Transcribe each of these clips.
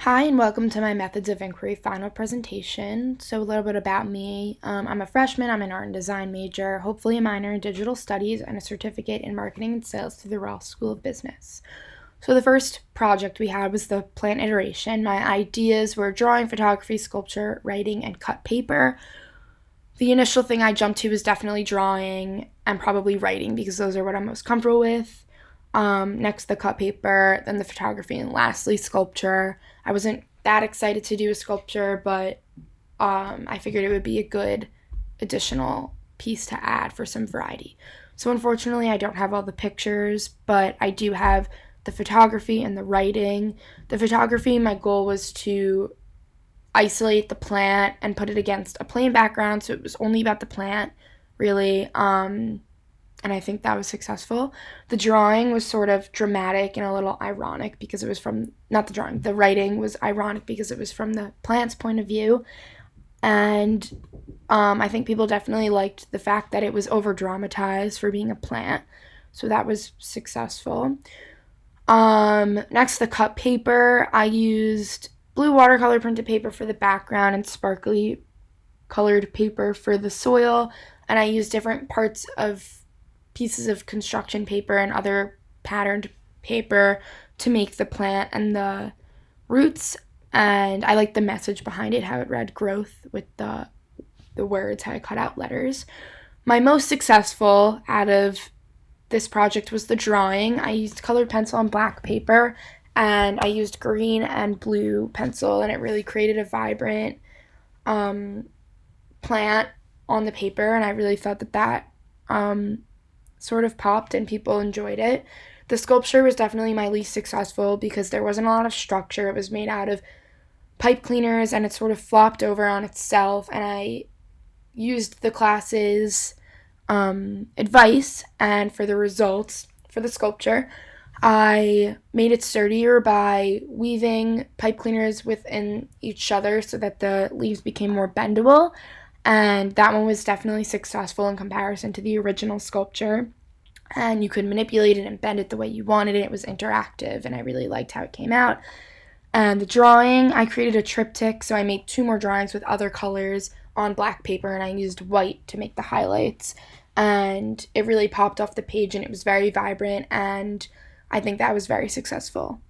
Hi, and welcome to my Methods of Inquiry final presentation. So, a little bit about me. I'm a freshman, I'm an art and design major, hopefully a minor in digital studies, and a certificate in marketing and sales through the Ross School of Business. So, the first project we had was the plant iteration. My ideas were drawing, photography, sculpture, writing, and cut paper. The initial thing I jumped to was definitely drawing and probably writing because those are what I'm most comfortable with. Next, the cut paper, then the photography, and lastly, sculpture. I wasn't that excited to do a sculpture, but I figured it would be a good additional piece to add for some variety. So, unfortunately, I don't have all the pictures, but I do have the photography and the writing. The photography, my goal was to isolate the plant and put it against a plain background, so it was only about the plant, really. And I think that was successful. The drawing was sort of dramatic and a little ironic because it was from, not the drawing, the writing was ironic because it was from the plant's point of view. And I think people definitely liked the fact that it was over dramatized for being a plant. So that was successful. Next, the cut paper. I used blue watercolor printed paper for the background and sparkly colored paper for the soil. And I used different parts of pieces of construction paper and other patterned paper to make the plant and the roots. And I liked the message behind it, how it read growth with the words, how I cut out letters. My most successful out of this project was the drawing. I used colored pencil and black paper, and I used green and blue pencil, and it really created a vibrant plant on the paper, and I really thought that sort of popped and people enjoyed it. The sculpture was definitely my least successful because there wasn't a lot of structure. It was made out of pipe cleaners and it sort of flopped over on itself, and I used the class's advice, and for the results for the sculpture, I made it sturdier by weaving pipe cleaners within each other so that the leaves became more bendable, and that one was definitely successful in comparison to the original sculpture. And you could manipulate it and bend it the way you wanted it. It was interactive, and I really liked how it came out. And the drawing, I created a triptych, so I made 2 more drawings with other colors on black paper, and I used white to make the highlights. And it really popped off the page, and it was very vibrant, and I think that was very successful.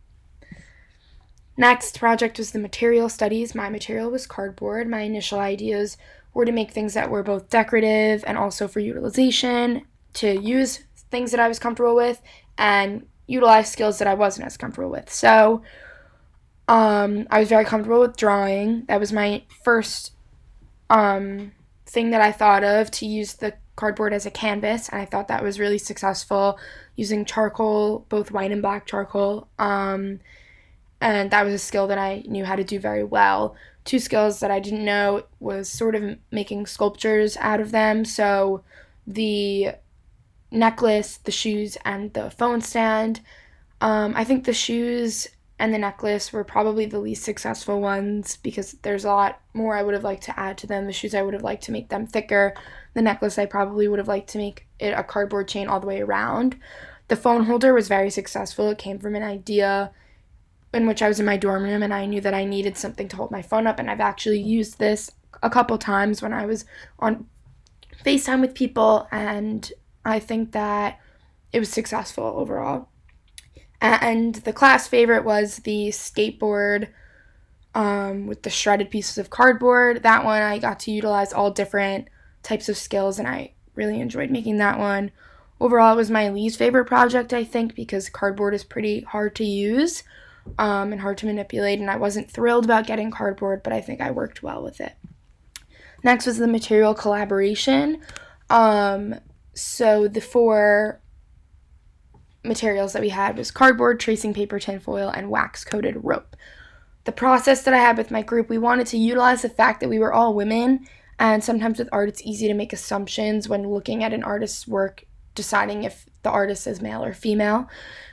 Next project was the material studies. My material was cardboard. My initial ideas were to make things that were both decorative and also for utilization, to use things that I was comfortable with and utilize skills that I wasn't as comfortable with. So I was very comfortable with drawing. That was my first thing that I thought of, to use the cardboard as a canvas, and I thought that was really successful using charcoal, both white and black charcoal. And that was a skill that I knew how to do very well. 2 skills that I didn't know was sort of making sculptures out of them. So the necklace, the shoes, and the phone stand. I think the shoes and the necklace were probably the least successful ones because there's a lot more I would have liked to add to them. The shoes, I would have liked to make them thicker. The necklace, I probably would have liked to make it a cardboard chain all the way around. The phone holder was very successful. It came from an idea in which I was in my dorm room, and I knew that I needed something to hold my phone up, and I've actually used this a couple times when I was on FaceTime with people, and I think that it was successful overall. And the class favorite was the skateboard with the shredded pieces of cardboard. That one I got to utilize all different types of skills, and I really enjoyed making that one. Overall, it was my least favorite project, I think, because cardboard is pretty hard to use and hard to manipulate, and I wasn't thrilled about getting cardboard, but I think I worked well with it. Next was the material collaboration. So the 4 materials that we had was cardboard, tracing paper, tinfoil, and wax-coated rope. The process that I had with my group, we wanted to utilize the fact that we were all women, and sometimes with art it's easy to make assumptions when looking at an artist's work, deciding if the artist is male or female.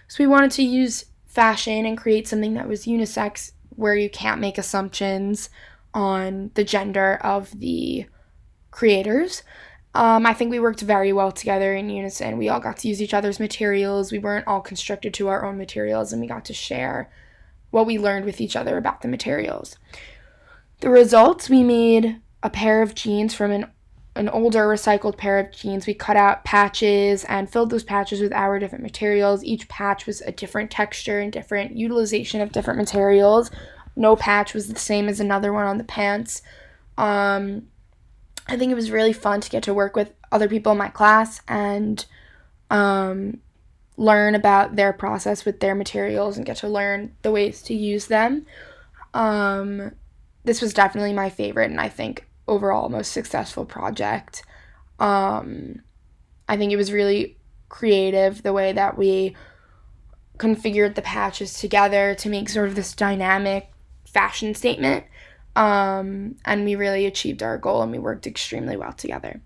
So we wanted to use fashion and create something that was unisex, where you can't make assumptions on the gender of the creators. I think we worked very well together in unison. We all got to use each other's materials. We weren't all constricted to our own materials, and we got to share what we learned with each other about the materials. The results, we made a pair of jeans from an older recycled pair of jeans. We cut out patches and filled those patches with our different materials. Each patch was a different texture and different utilization of different materials. No patch was the same as another one on the pants. I think it was really fun to get to work with other people in my class and learn about their process with their materials and get to learn the ways to use them. This was definitely my favorite and I think overall most successful project. I think it was really creative the way that we configured the patches together to make sort of this dynamic fashion statement. And we really achieved our goal and we worked extremely well together.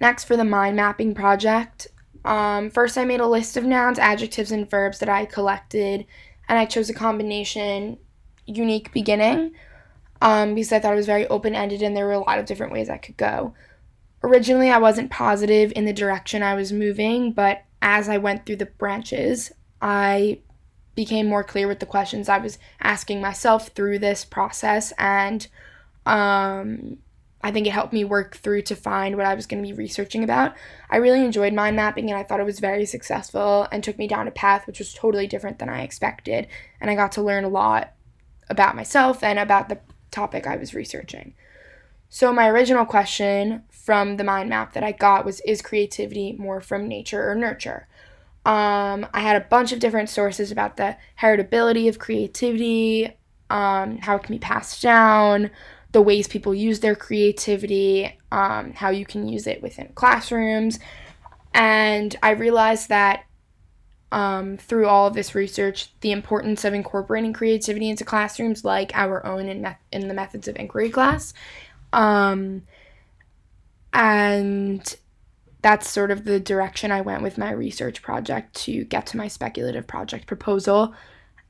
Next, for the mind mapping project, first I made a list of nouns, adjectives, and verbs that I collected, and I chose a combination unique beginning because I thought it was very open-ended and there were a lot of different ways I could go. Originally, I wasn't positive in the direction I was moving, but as I went through the branches, I became more clear with the questions I was asking myself through this process, and I think it helped me work through to find what I was going to be researching about. I really enjoyed mind mapping, and I thought it was very successful and took me down a path which was totally different than I expected, and I got to learn a lot about myself and about the topic I was researching. So my original question from the mind map that I got was, is creativity more from nature or nurture? I had a bunch of different sources about the heritability of creativity, how it can be passed down, the ways people use their creativity, how you can use it within classrooms. And I realized that through all of this research, the importance of incorporating creativity into classrooms like our own in the methods of inquiry class. And that's sort of the direction I went with my research project to get to my speculative project proposal.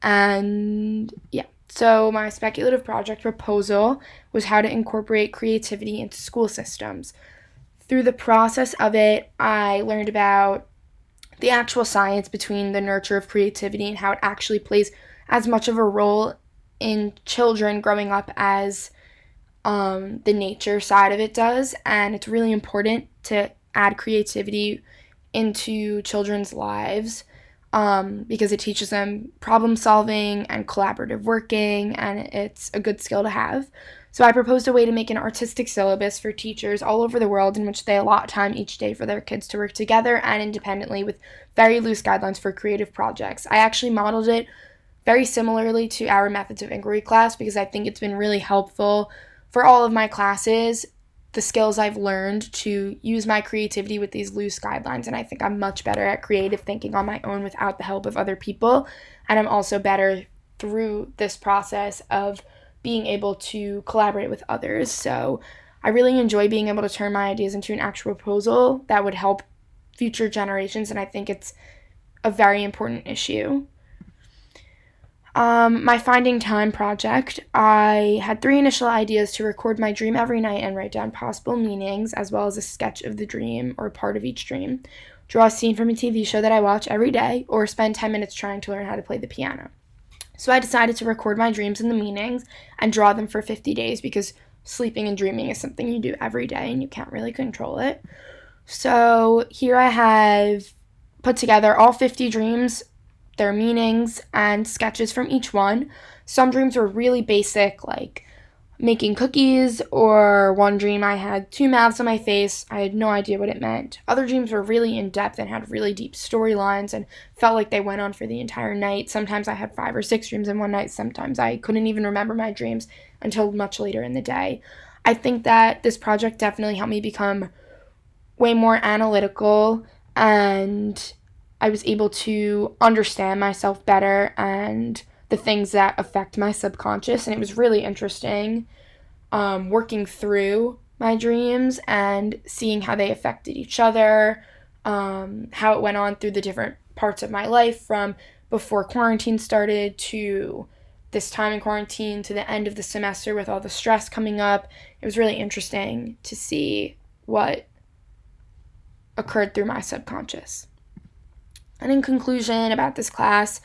And yeah, so my speculative project proposal was how to incorporate creativity into school systems. Through the process of it, I learned about the actual science between the nurture of creativity and how it actually plays as much of a role in children growing up as the nature side of it does. And it's really important to add creativity into children's lives because it teaches them problem solving and collaborative working, and it's a good skill to have. So I proposed a way to make an artistic syllabus for teachers all over the world in which they allot time each day for their kids to work together and independently with very loose guidelines for creative projects. I actually modeled it very similarly to our methods of inquiry class because I think it's been really helpful for all of my classes, the skills I've learned to use my creativity with these loose guidelines. And I think I'm much better at creative thinking on my own without the help of other people. And I'm also better through this process of being able to collaborate with others. So I really enjoy being able to turn my ideas into an actual proposal that would help future generations. And I think it's a very important issue. My Finding Time project, I had 3 initial ideas to record my dream every night and write down possible meanings, as well as a sketch of the dream or part of each dream, draw a scene from a TV show that I watch every day, or spend 10 minutes trying to learn how to play the piano. So I decided to record my dreams and the meanings and draw them for 50 days because sleeping and dreaming is something you do every day and you can't really control it. So here I have put together all 50 dreams, their meanings, and sketches from each one. Some dreams were really basic, like making cookies, or one dream I had 2 mouths on my face. I had no idea what it meant. Other dreams were really in-depth and had really deep storylines and felt like they went on for the entire night. Sometimes I had 5 or 6 dreams in one night. Sometimes I couldn't even remember my dreams until much later in the day. I think that this project definitely helped me become way more analytical, and I was able to understand myself better and the things that affect my subconscious, and it was really interesting working through my dreams and seeing how they affected each other, how it went on through the different parts of my life from before quarantine started to this time in quarantine to the end of the semester with all the stress coming up. It was really interesting to see what occurred through my subconscious. And in conclusion about this class,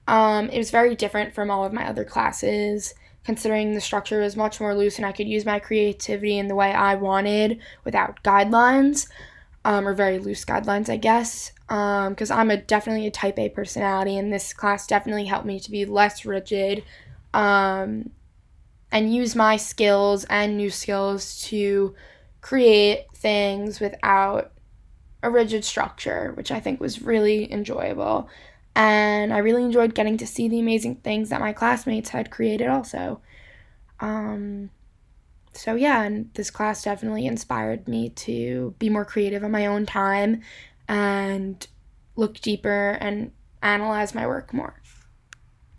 It was very different from all of my other classes, considering the structure was much more loose and I could use my creativity in the way I wanted without guidelines, or very loose guidelines, I guess. Because I'm definitely a type A personality, and this class definitely helped me to be less rigid, and use my skills and new skills to create things without a rigid structure, which I think was really enjoyable. And I really enjoyed getting to see the amazing things that my classmates had created also. Um, so, yeah, and this class definitely inspired me to be more creative on my own time and look deeper and analyze my work more.